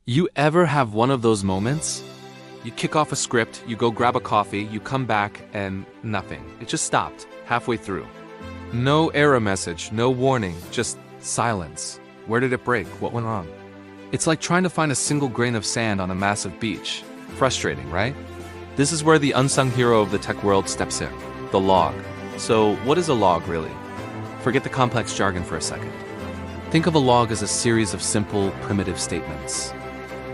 You ever have one of those moments? You kick off a script, you go grab a coffee, you come back, and nothing. It just stopped, halfway through. No error message, no warning, just silence. Where did it break? What went wrong? It's like trying to find a single grain of sand on a massive beach. Frustrating, right? This is where the unsung hero of the tech world steps in, the log. So, what is a log, really? Forget the complex jargon for a second. Think of a log as a series of simple, primitive statements.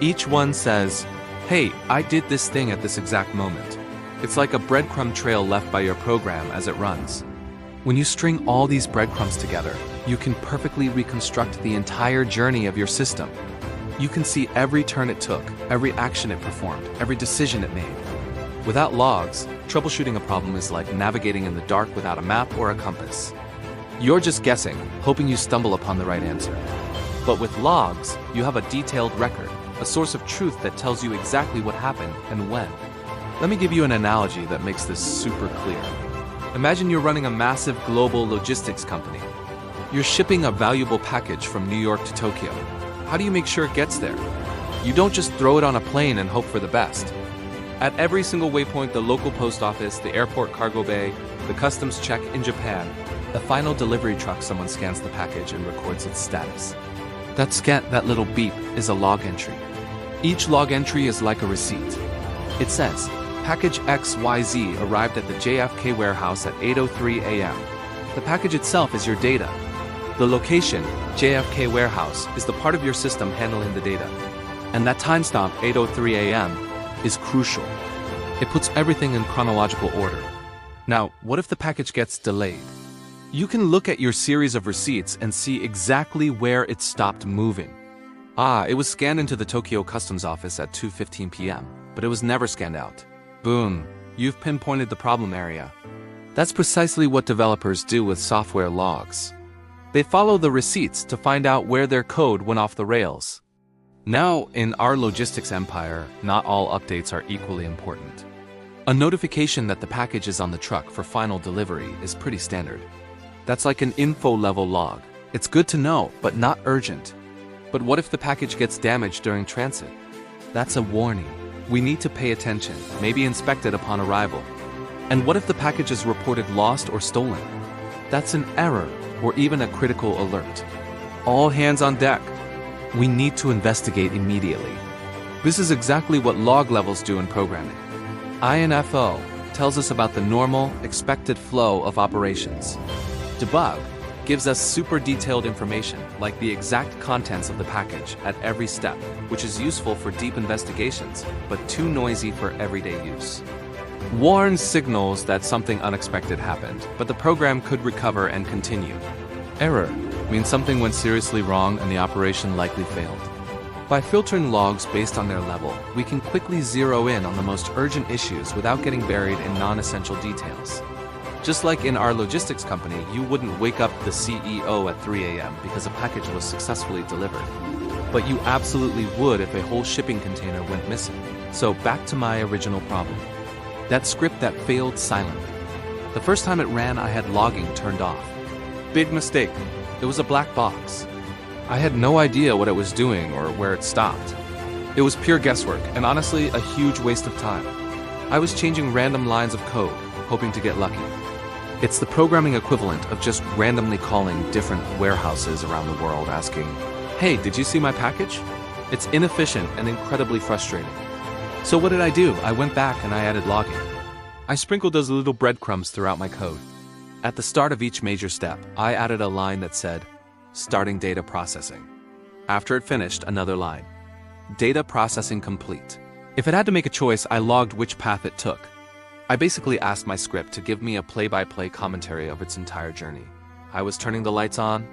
Each one says, hey, I did this thing at this exact moment. It's like a breadcrumb trail left by your program as it runs. When you string all these breadcrumbs together, you can perfectly reconstruct the entire journey of your system. You can see every turn it took, every action it performed, every decision it made. Without logs, troubleshooting a problem is like navigating in the dark without a map or a compass. You're just guessing, hoping you stumble upon the right answer. But with logs, you have a detailed record, a source of truth that tells you exactly what happened and when. Let me give you an analogy that makes this super clear. Imagine you're running a massive global logistics company. You're shipping a valuable package from New York to Tokyo. How do you make sure it gets there? You don't just throw it on a plane and hope for the best. At every single waypoint, the local post office, the airport cargo bay, the customs check in Japan, the final delivery truck, someone scans the package and records its status. That little beep is a log entry. Each log entry is like a receipt. It says, package XYZ arrived at the JFK warehouse at 8:03 a.m. The package itself is your data. The location, JFK warehouse, is the part of your system handling the data. And that timestamp, 8:03 a.m., is crucial. It puts everything in chronological order. Now, what if the package gets delayed? You can look at your series of receipts and see exactly where it stopped moving. It was scanned into the Tokyo Customs Office at 2:15 p.m., but it was never scanned out. Boom, you've pinpointed the problem area. That's precisely what developers do with software logs. They follow the receipts to find out where their code went off the rails. Now, in our logistics empire, not all updates are equally important. A notification that the package is on the truck for final delivery is pretty standard. That's like an info-level log. It's good to know, but not urgent. But what if the package gets damaged during transit? That's a warning. We need to pay attention, maybe inspect it upon arrival. And what if the package is reported lost or stolen? That's an error, or even a critical alert. All hands on deck. We need to investigate immediately. This is exactly what log levels do in programming. INFO tells us about the normal, expected flow of operations. Debug gives us super detailed information, like the exact contents of the package at every step, which is useful for deep investigations, but too noisy for everyday use. Warn signals that something unexpected happened, but the program could recover and continue. Error means something went seriously wrong and the operation likely failed. By filtering logs based on their level, we can quickly zero in on the most urgent issues without getting buried in non-essential details. Just like in our logistics company, you wouldn't wake up the CEO at 3 a.m. because a package was successfully delivered. But you absolutely would if a whole shipping container went missing. So back to my original problem. That script that failed silently. The first time it ran, I had logging turned off. Big mistake. It was a black box. I had no idea what it was doing or where it stopped. It was pure guesswork, and honestly, a huge waste of time. I was changing random lines of code, hoping to get lucky. It's the programming equivalent of just randomly calling different warehouses around the world asking, hey, did you see my package? It's inefficient and incredibly frustrating. So what did I do? I went back and I added logging. I sprinkled those little breadcrumbs throughout my code. At the start of each major step, I added a line that said, starting data processing. After it finished, another line, data processing complete. If it had to make a choice, I logged which path it took. I basically asked my script to give me a play-by-play commentary of its entire journey. I was turning the lights on.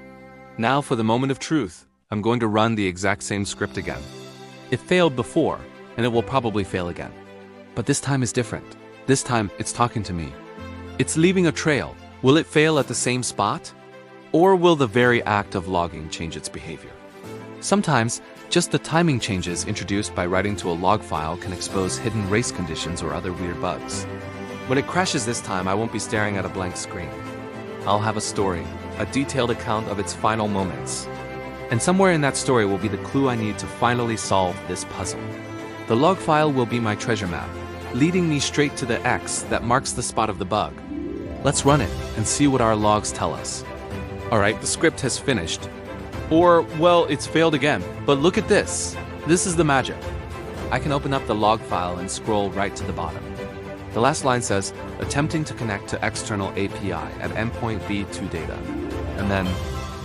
Now for the moment of truth, I'm going to run the exact same script again. It failed before, and it will probably fail again. But this time is different. This time, it's talking to me. It's leaving a trail. Will it fail at the same spot? Or will the very act of logging change its behavior? Sometimes, just the timing changes introduced by writing to a log file can expose hidden race conditions or other weird bugs. When it crashes this time, I won't be staring at a blank screen. I'll have a story, a detailed account of its final moments. And somewhere in that story will be the clue I need to finally solve this puzzle. The log file will be my treasure map, leading me straight to the X that marks the spot of the bug. Let's run it and see what our logs tell us. Alright, the script has finished. Or, well, it's failed again. But look at this. This is the magic. I can open up the log file and scroll right to the bottom. The last line says, attempting to connect to external API at endpoint B2 data. And then,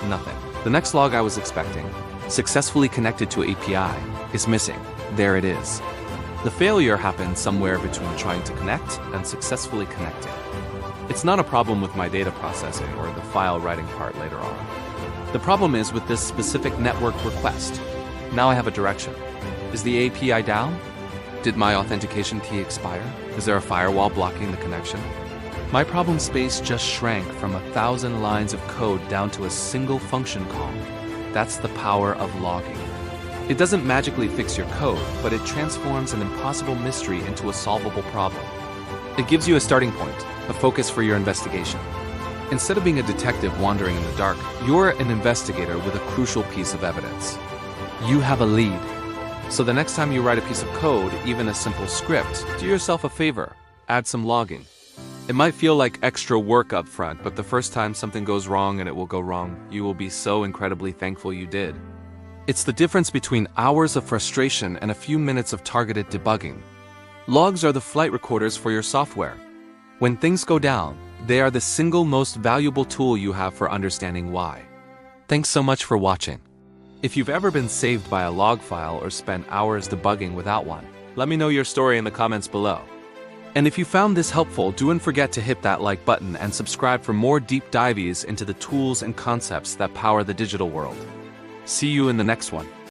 nothing. The next log I was expecting, successfully connected to API, is missing. There it is. The failure happened somewhere between trying to connect and successfully connecting. It's not a problem with my data processing or the file writing part later on. The problem is with this specific network request. Now I have a direction. Is the API down? Did my authentication key expire? Is there a firewall blocking the connection? My problem space just shrank from 1,000 lines of code down to a single function call. That's the power of logging. It doesn't magically fix your code, but it transforms an impossible mystery into a solvable problem. It gives you a starting point, a focus for your investigation. Instead of being a detective wandering in the dark, you're an investigator with a crucial piece of evidence. You have a lead. So the next time you write a piece of code, even a simple script, do yourself a favor, add some logging. It might feel like extra work up front, but the first time something goes wrong, and it will go wrong, you will be so incredibly thankful you did. It's the difference between hours of frustration and a few minutes of targeted debugging. Logs are the flight recorders for your software. When things go down, they are the single most valuable tool you have for understanding why. Thanks so much for watching. If you've ever been saved by a log file or spent hours debugging without one, let me know your story in the comments below. And if you found this helpful, don't forget to hit that like button and subscribe for more deep dives into the tools and concepts that power the digital world. See you in the next one.